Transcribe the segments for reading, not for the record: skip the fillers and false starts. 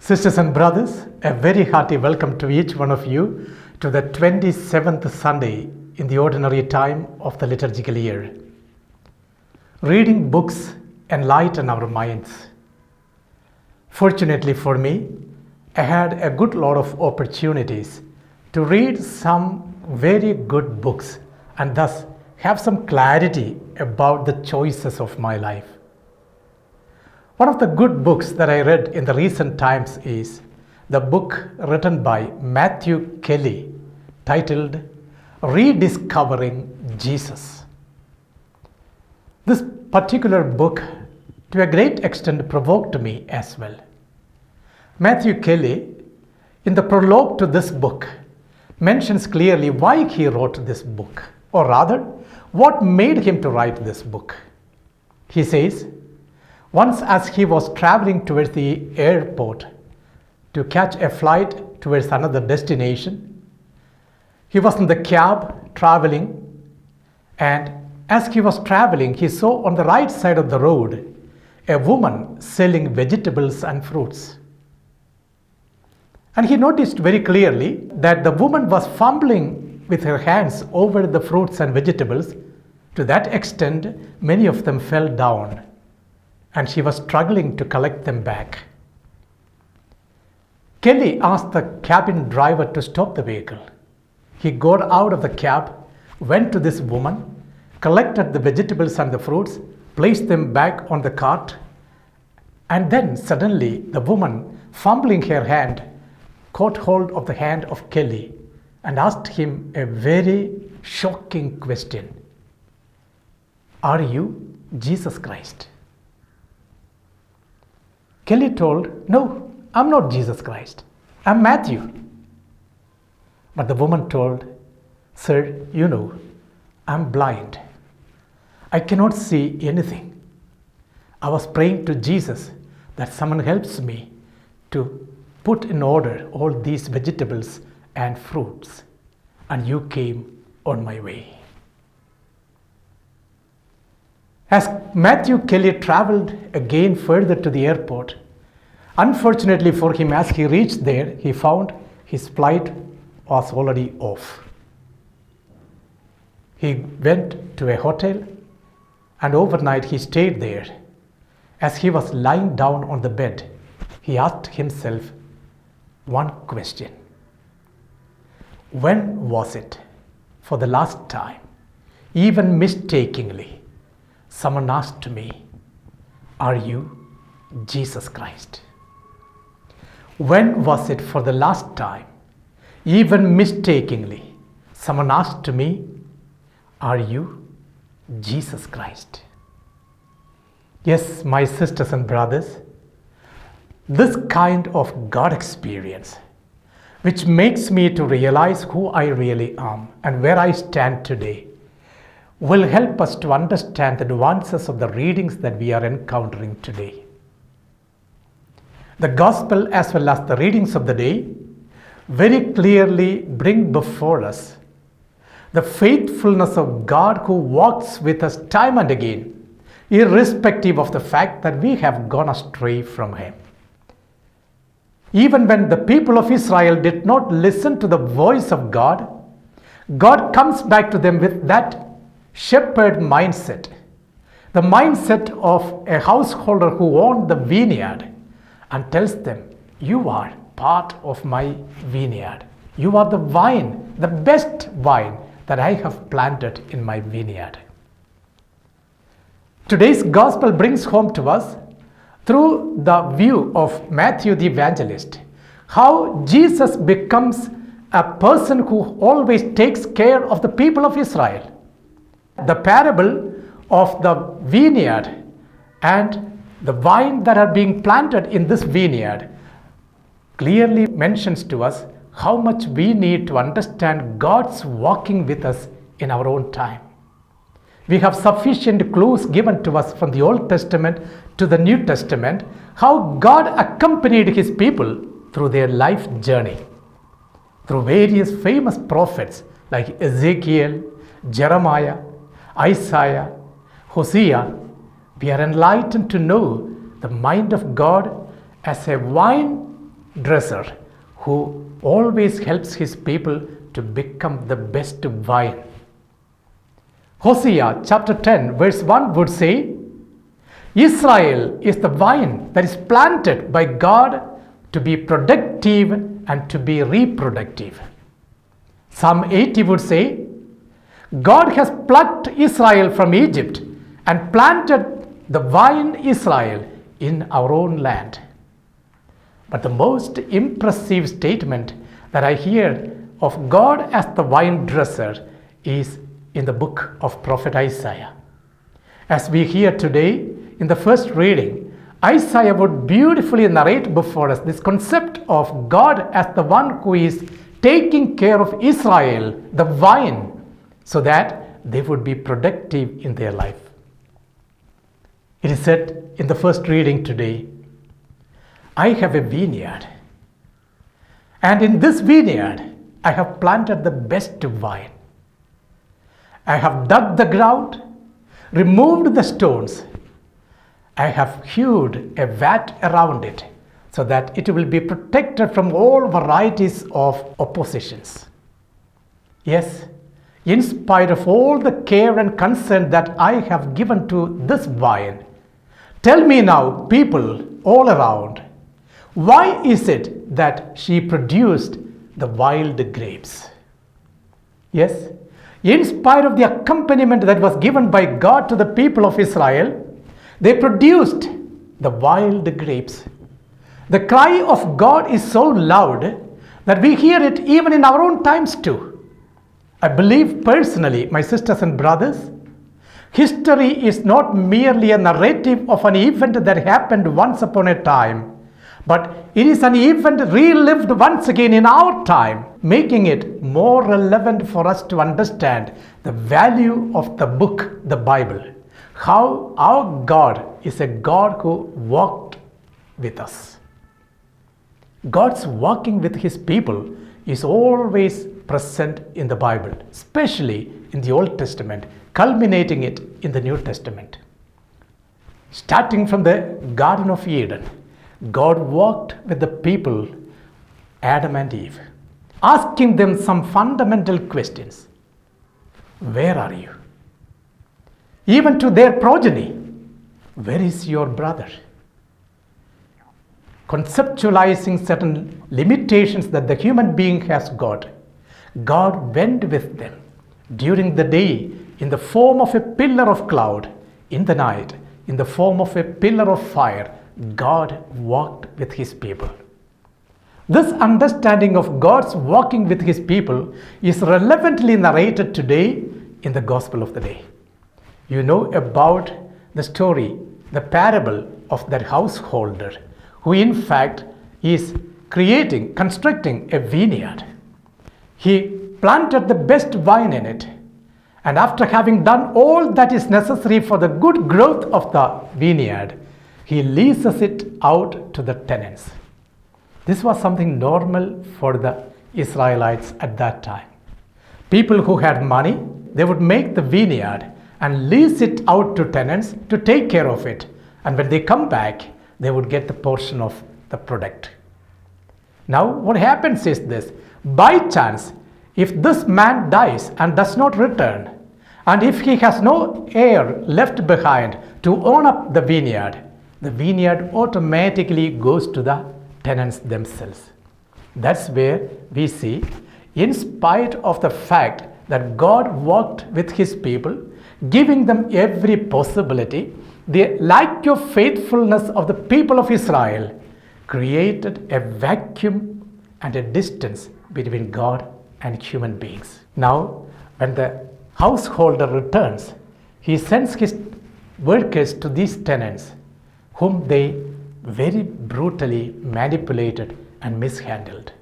Sisters and brothers, a very hearty welcome to each one of you to the 27th Sunday in the ordinary time of the liturgical year. Reading books enlighten our minds. Fortunately for me, I had a good lot of opportunities to read some very good books and thus have some clarity about the choices of my life. One of the good books that I read in the recent times is the book written by Matthew Kelly titled Rediscovering Jesus. This particular book to a great extent provoked me as well. Matthew Kelly, in the prologue to this book, mentions clearly why he wrote this book, or rather, what made him to write this book. He says, once as he was traveling towards the airport to catch a flight towards another destination, he was in the cab traveling, and as he was traveling, he saw on the right side of the road a woman selling vegetables and fruits. And he noticed very clearly that the woman was fumbling with her hands over the fruits and vegetables. To that extent, many of them fell down, and she was struggling to collect them back. Kelly asked the cabin driver to stop the vehicle. He got out of the cab, went to this woman, collected the vegetables and the fruits, placed them back on the cart, and then suddenly the woman, fumbling her hand, caught hold of the hand of Kelly and asked him a very shocking question. Are you Jesus Christ? Kelly told, no, I'm not Jesus Christ. I'm Matthew. But the woman told, sir, you know, I'm blind. I cannot see anything. I was praying to Jesus that someone helps me to put in order all these vegetables and fruits, and you came on my way. As Matthew Kelly traveled again further to the airport, unfortunately for him, as he reached there, he found his flight was already off. He went to a hotel, and overnight he stayed there. As he was lying down on the bed, he asked himself one question. When was it, for the last time, even mistakenly, someone asked me, are you Jesus Christ? When was it for the last time, even mistakenly, someone asked me, are you Jesus Christ? Yes, my sisters and brothers, this kind of God experience, which makes me to realize who I really am and where I stand today, will help us to understand the nuances of the readings that we are encountering today. The Gospel as well as the readings of the day very clearly bring before us the faithfulness of God who walks with us time and again, irrespective of the fact that we have gone astray from Him. Even when the people of Israel did not listen to the voice of God, God comes back to them with that shepherd mindset, the mindset of a householder who owned the vineyard, and tells them, you are part of my vineyard. You are the vine, the best vine that I have planted in my vineyard. Today's gospel brings home to us, through the view of Matthew the evangelist, how Jesus becomes a person who always takes care of the people of Israel. The parable of the vineyard and the vine that are being planted in this vineyard clearly mentions to us how much we need to understand God's walking with us in our own time. We have sufficient clues given to us from the Old Testament to the New Testament, how God accompanied His people through their life journey. Through various famous prophets like Ezekiel, Jeremiah, Isaiah, Hosea, we are enlightened to know the mind of God as a vine dresser who always helps his people to become the best vine. Hosea chapter 10 verse 1 would say, Israel is the vine that is planted by God to be productive and to be reproductive. Psalm 80 would say, God has plucked Israel from Egypt and planted the vine Israel in our own land. But the most impressive statement that I hear of God as the vine dresser is in the book of prophet Isaiah. As we hear today in the first reading, Isaiah would beautifully narrate before us this concept of God as the one who is taking care of Israel, the vine, so that they would be productive in their life. It is said in the first reading today, I have a vineyard, and in this vineyard I have planted the best vine. I have dug the ground, removed the stones. I have hewed a vat around it so that it will be protected from all varieties of oppositions. Yes, in spite of all the care and concern that I have given to this vine, tell me now, people all around, why is it that she produced the wild grapes? Yes, in spite of the accompaniment that was given by God to the people of Israel, they produced the wild grapes. The cry of God is so loud that we hear it even in our own times too. I believe personally, my sisters and brothers, history is not merely a narrative of an event that happened once upon a time, but it is an event relived once again in our time, making it more relevant for us to understand the value of the book, the Bible. How our God is a God who walked with us. God's walking with his people is always present in the Bible, especially in the Old Testament, culminating it in the New Testament. Starting from the Garden of Eden, God walked with the people, Adam and Eve, asking them some fundamental questions. Where are you? Even to their progeny, where is your brother? Conceptualizing certain limitations that the human being has got, God went with them during the day in the form of a pillar of cloud, in the night in the form of a pillar of fire. God walked with his people. This understanding of God's walking with his people is relevantly narrated today in the Gospel of the day. You know about the story, the parable of that householder who in fact is constructing a vineyard. He planted the best vine in it, and after having done all that is necessary for the good growth of the vineyard, he leases it out to the tenants. This was something normal for the Israelites at that time. People who had money, they would make the vineyard and lease it out to tenants to take care of it. And when they come back, they would get the portion of the product. Now, what happens is this. By chance, if this man dies and does not return, and if he has no heir left behind to own up the vineyard automatically goes to the tenants themselves. That's where we see, in spite of the fact that God walked with his people, giving them every possibility, the lack of faithfulness of the people of Israel created a vacuum and a distance between God and human beings. Now, when the householder returns, he sends his workers to these tenants, whom they very brutally manipulated and mishandled.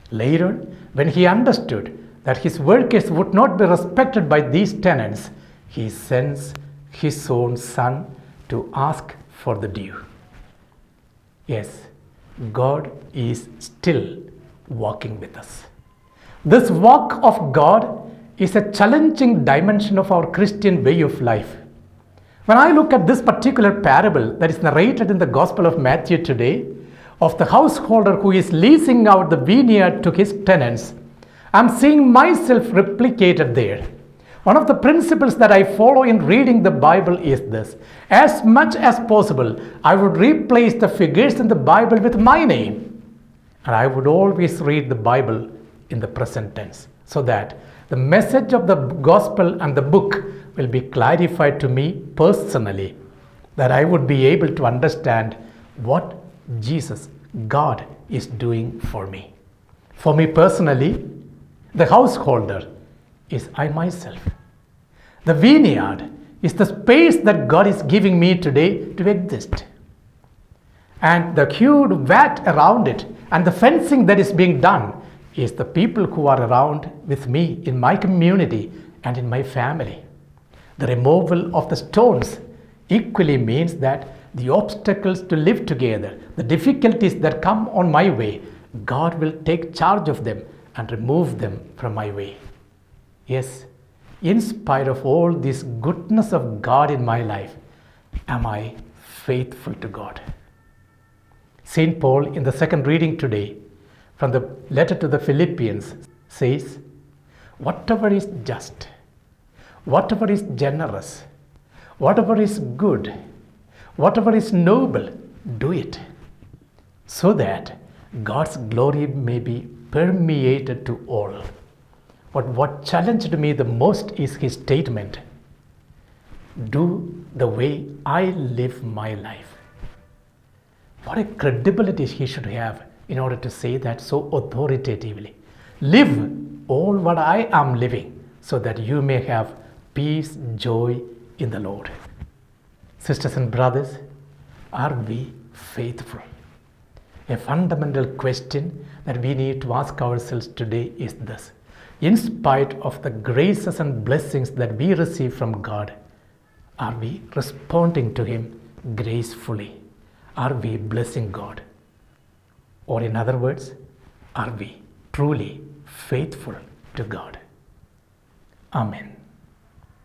Later, when he understood that his workers would not be respected by these tenants, he sends his own son to ask for the due. Yes, God is still walking with us. This walk of God is a challenging dimension of our Christian way of life. When I look at this particular parable that is narrated in the Gospel of Matthew today, of the householder who is leasing out the vineyard to his tenants, I'm seeing myself replicated there. One of the principles that I follow in reading the Bible is this: as much as possible, I would replace the figures in the Bible with my name. And I would always read the Bible in the present tense, so that the message of the gospel and the book will be clarified to me personally, that I would be able to understand what Jesus, God, is doing for me. For me personally, the householder is I myself. The vineyard is the space that God is giving me today to exist. And the huge vat around it and the fencing that is being done is the people who are around with me in my community and in my family. The removal of the stones equally means that the obstacles to live together, the difficulties that come on my way, God will take charge of them and remove them from my way. Yes, in spite of all this goodness of God in my life, am I faithful to God? St. Paul, in the second reading today from the letter to the Philippians, says, whatever is just, whatever is generous, whatever is good, whatever is noble, do it, so that God's glory may be permeated to all. But what challenged me the most is his statement, do the way I live my life. What a credibility he should have in order to say that so authoritatively. Live all what I am living, so that you may have peace, joy in the Lord. Sisters and brothers, are we faithful? A fundamental question that we need to ask ourselves today is this: in spite of the graces and blessings that we receive from God, are we responding to Him gracefully? Are we blessing God? Or in other words, are we truly faithful to God? Amen.